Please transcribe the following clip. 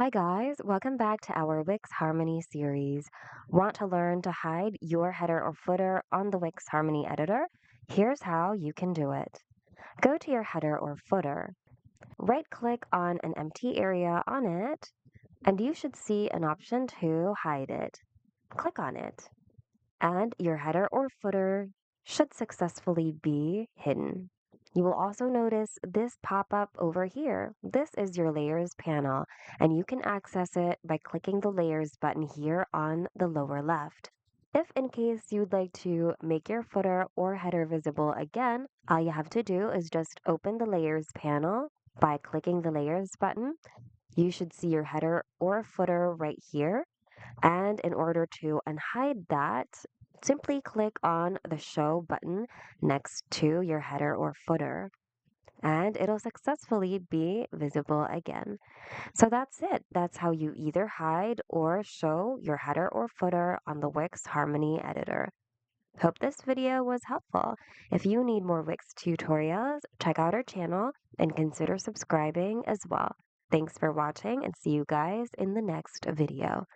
Hi guys, welcome back to our Wix Harmony series. Want to learn to hide your header or footer on the Wix Harmony editor? Here's how you can do it. Go to your header or footer, right-click on an empty area on it, and you should see an option to hide it. Click on it, and your header or footer should successfully be hidden. You will also notice this pop up over here. This is your layers panel, and you can access it by clicking the layers button here on the lower left. If in case you'd like to make your footer or header visible again, all you have to do is just open the layers panel by clicking the layers button. You should see your header or footer right here, and in order to unhide that, simply click on the show button next to your header or footer, and it'll successfully be visible again. So that's it. That's how you either hide or show your header or footer on the Wix Harmony editor. Hope this video was helpful. If you need more Wix tutorials, check out our channel and consider subscribing as well. Thanks for watching and see you guys in the next video.